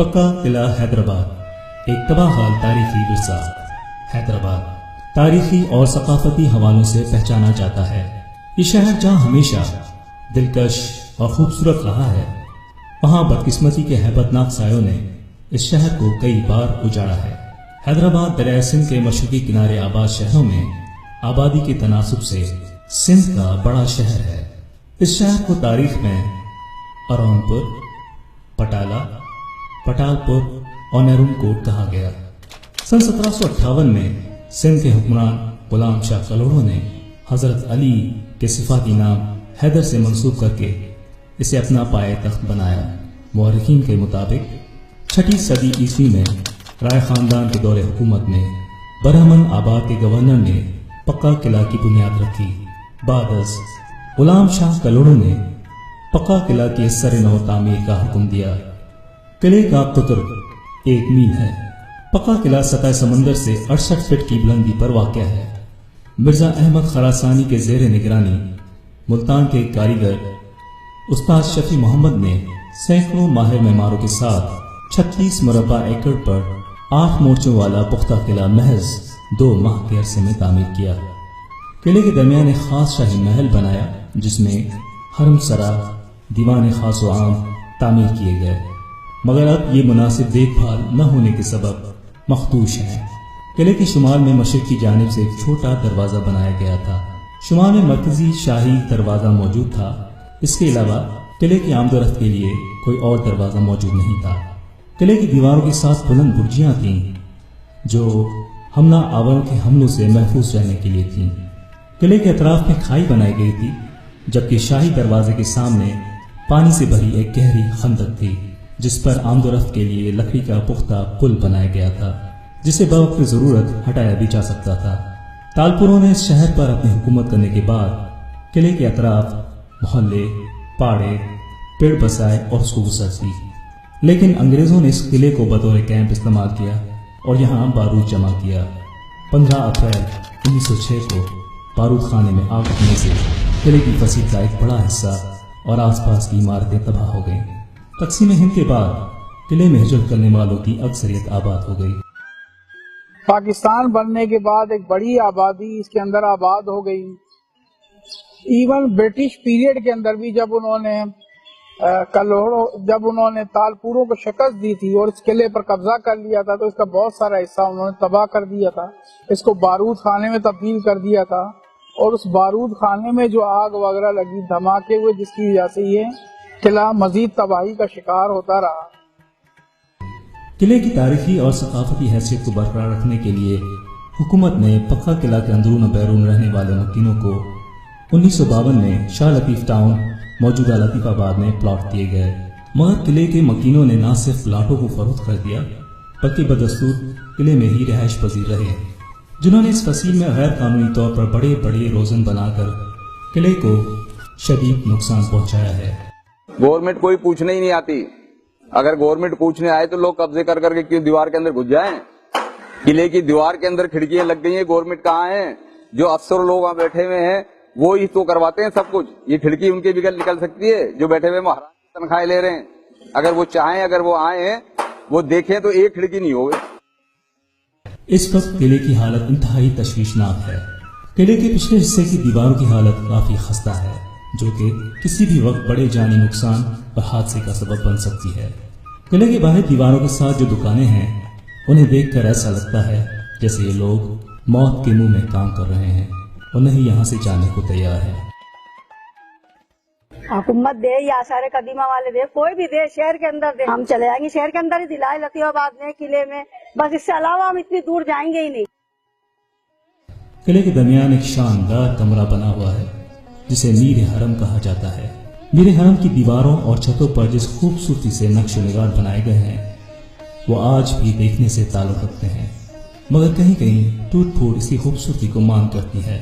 पक्का किला हैदराबाद एक तबाहहाल तारीखी विरसा। हैदराबाद तारीखी और सकाफती हवालों से पहचाना जाता है। ये शहर जहाँ हमेशा दिलकश और खूबसूरत रहा है, वहाँ बदकिस्मती के हैबतनाक सायों ने इस शहर को कई बार उजाड़ा है। हैदराबाद दरिया सिंध के मशरकी किनारे आबाद शहरों में आबादी के तनासुब से सिंध का बड़ा शहर है। इस शहर को तारीख में अरौनपुर, पटाला, पटालपुर और नेरुमकोट कहा गया। सन 1758 में सिंध के हुक्मरान गुलाम शाह कलोड़ों ने हजरत अली के सिफाती नाम हैदर से मंसूब करके इसे अपना पाए तख्त बनाया। मुअर्रिखीन के मुताबिक 6वीं सदी ईस्वी में राय खानदान के दौरे हुकूमत में बरहमन आबाद के गवर्नर ने पक्का किला की बुनियाद रखी। बादस गुलाम शाह कलोड़ों ने पक्का किला की सर-ए-नौ तामीर का हुक्म दिया। किले का कुतर 1 मील है। पक्का किला सतह समंदर से 68 फीट की बुलंदी पर वाक़या है। मिर्जा अहमद खरासानी के जेर निगरानी मुल्तान के कारीगर उस्ताद शफी मोहम्मद ने सैकड़ों माहिर मेमारों के साथ 36 मुरब्बा एकड़ पर 8 मोर्चों वाला पुख्ता किला महज 2 माह के अरसे में तामीर किया। किले के दरमियान एक खास शाही महल बनाया, जिसमें हरम सरा, दीवान खास व आम तामीर किए गए, मगर अब ये मुनासिब देखभाल न होने के सबब मखदूश हैं। किले के शुमाल में मशरिक की जानिब से एक छोटा दरवाजा बनाया गया था। शुमाल में मरकजी शाही दरवाजा मौजूद था। इसके अलावा किले की आमदोरफ्त के लिए कोई और दरवाजा मौजूद नहीं था। किले की दीवारों के साथ बुलंद बुर्जियां थीं, जो हमला आवरों के हमलों से महफूज रहने के लिए थीं। किले के अतराफ में खाई बनाई गई थी, जबकि शाही दरवाजे के सामने पानी से भरी एक गहरी खंदक थी, जिस पर आमदोरफ्त के लिए लकड़ी का पुख्ता पुल बनाया गया था, जिसे बवक्त जरूरत हटाया भी जा सकता था। तालपुरों ने इस शहर पर अपनी हुकूमत करने के बाद किले के अतराफ मोहल्ले, पाड़े, पेड़ बसाए और उसको वसअत दी। लेकिन अंग्रेजों ने इस किले को बतौर कैंप इस्तेमाल किया और यहाँ बारूद जमा किया। 15 अप्रैल 1906 को बारूद खाने में आग लगने से किले की फसील का एक बड़ा हिस्सा और आसपास की इमारतें तबाह हो गईं। तकसीम हिंद के बाद किले में हिजरत करने वालों की अक्सरियत आबाद हो गई। पाकिस्तान बनने के बाद एक बड़ी आबादी इसके अंदर आबाद हो गई। इवन ब्रिटिश पीरियड के अंदर भी जब उन्होंने तालपुरों को शिकस्त दी थी और इस किले पर कब्जा कर लिया था, तो इसका बहुत सारा हिस्सा उन्होंने तबाह कर दिया था। इसको बारूद खाने में तब्दील कर दिया था और उस बारूद खाने में जो आग वगैरह लगी, धमाके हुए, जिसकी वजह से ये किला मजीद तबाही का शिकार होता रहा। किले की तारीखी और सकाफती हैसियत को बरकरार रखने के लिए हुकूमत ने पक्का किला के अंदरून और बैरून रहने वाले मकीनों को 1952 में शाह लतीफ टाउन मौजूदा लतीफाबाद में प्लॉट दिए गए। मगर किले के मकीनों ने न सिर्फ प्लाटों को फरोख्त कर दिया, बल्कि बदस्तूर किले में ही रिहाइश पजीर रहे, जिन्होंने इस फसील में गैर कानूनी तौर पर बड़े बड़े रोजन बनाकर किले को शदीद नुकसान पहुंचाया है। गवर्नमेंट कोई पूछने ही नहीं आती। अगर गवर्नमेंट पूछने आए तो लोग कब्जे कर करके क्यों दीवार के अंदर घुस जाएं? किले की दीवार के अंदर खिड़कियां लग गई हैं, गवर्नमेंट कहाँ है? जो अफसर लोग वहाँ बैठे हुए हैं वो ही तो करवाते हैं सब कुछ। ये खिड़की उनके भी निकल सकती है जो बैठे हुए महाराज तनख्वाहें ले रहे हैं। अगर वो चाहें, अगर वो आए, वो देखें तो एक खिड़की नहीं होगी। इस वक्त किले की हालत इंतहाई तशवीशनाक है। किले के पिछले हिस्से की दीवारों की हालत काफी खस्ता है, जो कि किसी भी वक्त बड़े जानी नुकसान और हादसे का सबब बन सकती है। किले के बाहर दीवारों के साथ जो दुकानें हैं, उन्हें देखकर ऐसा लगता है जैसे ये लोग मौत के मुंह में काम कर रहे हैं और नहीं यहाँ से जाने को तैयार है। हुकूमत दे या सारे कदीमा वाले दे, कोई भी दे, शहर के अंदर दे, हम चले जाएंगे। शहर के अंदर ही दिलाए लतीफाबाद में, किले में, बस इससे अलावा हम इतनी दूर जाएंगे ही नहीं। किले के दरमियान एक शानदार कमरा बना हुआ है, जिसे मीर हरम कहा जाता है। मीर हरम की दीवारों और छतों पर जिस खूबसूरती से नक्श निगार बनाए गए हैं, वो आज भी देखने से ताल्लुक रखते हैं, मगर कहीं कहीं टूट फूट इसकी खूबसूरती को मान करती है।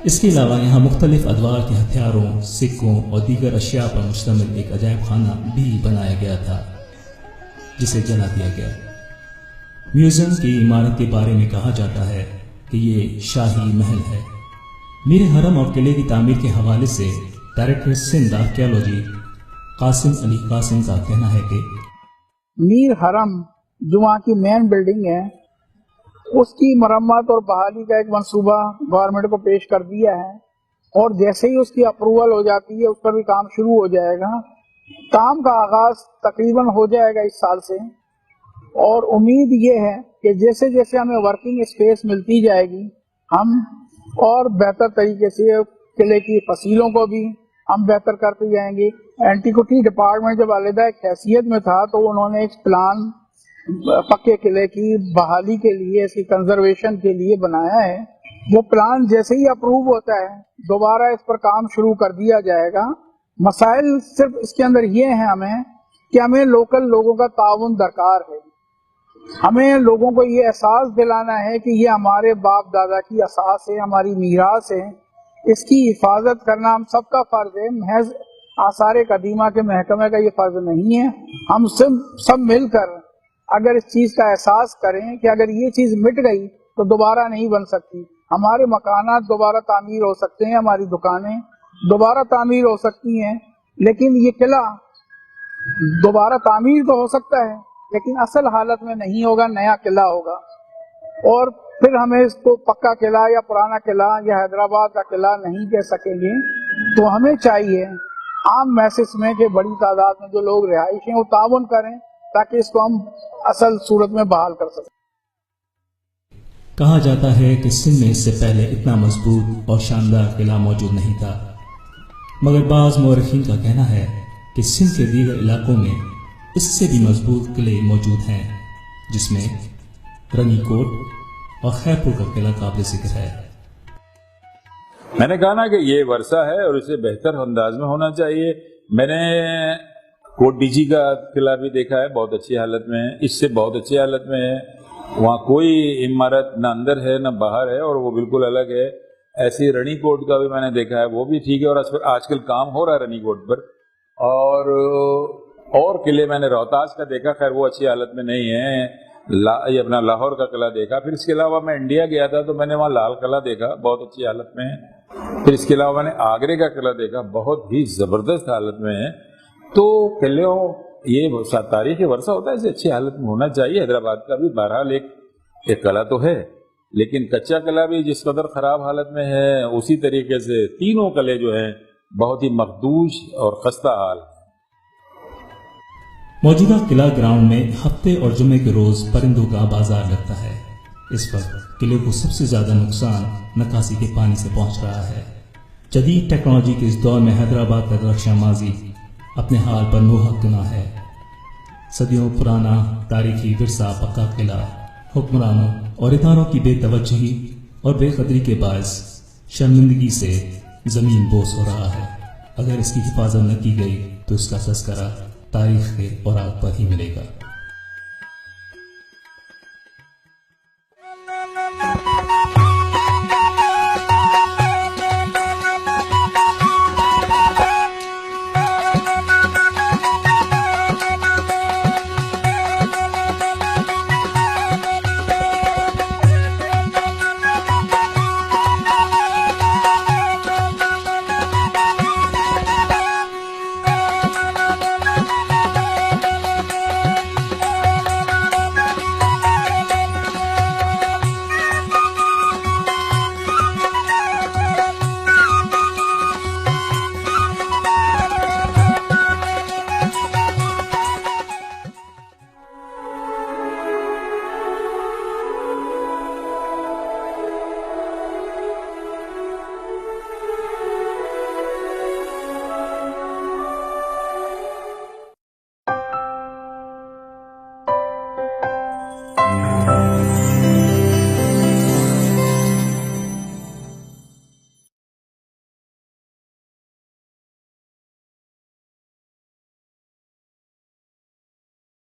इसके अलावा यहाँ मुख्तलिफ अदवार के हथियारों, सिक्कों और दीगर अशिया पर मुश्तमिल एक अजायब खाना भी बनाया गया था, जिसे जला दिया गया। म्यूजियम की इमारत के बारे में कहा जाता है कि ये शाही महल है। मीर हरम और किले की तामीर के हवाले से डायरेक्टर सिंध आर्कियोलॉजी कासिम अली कासिम का कहना है कि मीर हरम जो वहाँ की मेन बिल्डिंग है उसकी मरम्मत और बहाली का एक मंसूबा गवर्नमेंट को पेश कर दिया है और जैसे ही उसकी अप्रूवल हो जाती है उस पर भी काम शुरू हो जाएगा। काम का आगाज तकरीबन हो जाएगा इस साल से और उम्मीद ये है कि जैसे जैसे हमें वर्किंग स्पेस मिलती जाएगी हम और बेहतर तरीके से किले की फसीलों को भी हम बेहतर करते जाएंगे। एंटीक्विटी डिपार्टमेंट जब अलग एक हैसियत में था तो उन्होंने एक प्लान पक्के किले की बहाली के लिए, इसकी कंजर्वेशन के लिए बनाया है। वो प्लान जैसे ही अप्रूव होता है दोबारा इस पर काम शुरू कर दिया जाएगा। मसाइल सिर्फ इसके अंदर ये हैं हमें कि हमें लोकल लोगों का ताउन दरकार है। हमें लोगों को ये एहसास दिलाना है कि ये हमारे बाप दादा की असास है, हमारी मीरास है, इसकी हिफाजत करना हम सबका फर्ज है। महज आसार कदीमा के महकमे का ये फर्ज नहीं है। हम सब मिलकर अगर इस चीज का एहसास करें कि अगर ये चीज मिट गई तो दोबारा नहीं बन सकती। हमारे मकानात दोबारा तामीर हो सकते हैं, हमारी दुकानें दोबारा तामीर हो सकती हैं, लेकिन ये किला दोबारा तामीर तो हो सकता है लेकिन असल हालत में नहीं होगा, नया किला होगा। और फिर हमें इसको पक्का किला या पुराना किला या हैदराबाद का किला नहीं कह सकेंगे। तो हमें चाहिए आम मैसेज में कि बड़ी तादाद में जो लोग रिहाइश हैं वो ताउन करें ताकि इसको हम असल सूरत में बहाल कर सकें। कहा जाता है कि सिंध में इससे पहले इतना मजबूत और शानदार किला मौजूद नहीं था, मगर बाज़ मौरखीन का कहना है कि सिंध के दीगर इलाकों में इससे भी मजबूत किले मौजूद हैं, जिसमें रनीकोट और खैरपुर का किला काबिल जिक्र है। मैंने कहा ना कि ये वर्षा है और इसे बेहतर अंदाज में होना चाहिए। मैंने कोट डीजी का किला भी देखा है, बहुत अच्छी हालत में है, इससे बहुत अच्छी हालत में है। वहाँ कोई इमारत न अंदर है न बाहर है और वो बिल्कुल अलग है। ऐसे रनीकोट का भी मैंने देखा है, वो भी ठीक है और आजकल काम हो रहा है रनीकोट पर। और किले मैंने रोहतास का देखा, खैर वो अच्छी हालत में नहीं है। ये अपना लाहौर का किला देखा। फिर इसके अलावा मैं इंडिया गया था तो मैंने वहाँ लाल किला देखा, बहुत अच्छी हालत में है। फिर इसके अलावा मैंने आगरे का किला देखा, बहुत ही जबरदस्त हालत में है। तो किलों ये तारीखी वर्षा होता है, इसे अच्छी हालत में होना चाहिए। हैदराबाद का भी बहरहाल एक किला तो है, लेकिन कच्चा किला भी जिस कदर खराब हालत में है उसी तरीके से तीनों किले जो हैं बहुत ही मखदूश और खस्ता हाल। मौजूदा किला ग्राउंड में हफ्ते और जुमे के रोज परिंदों का बाजार लगता है। इस वक्त किले को सबसे ज्यादा नुकसान नकासी के पानी से पहुंच रहा है। जदीद टेक्नोलॉजी के इस दौर में हैदराबाद का रक्षा माजी अपने हाल पर मुहक्किना है। सदियों पुराना तारीखी विरसा पक्का किला हुक्मरानों और इदारों की बेतवज्जही और बेकदरी के बायस शर्मिंदगी से जमीन बोस हो रहा है। अगर इसकी हिफाजत न की गई तो इसका तस्करा तारीख के औराक पर ही मिलेगा।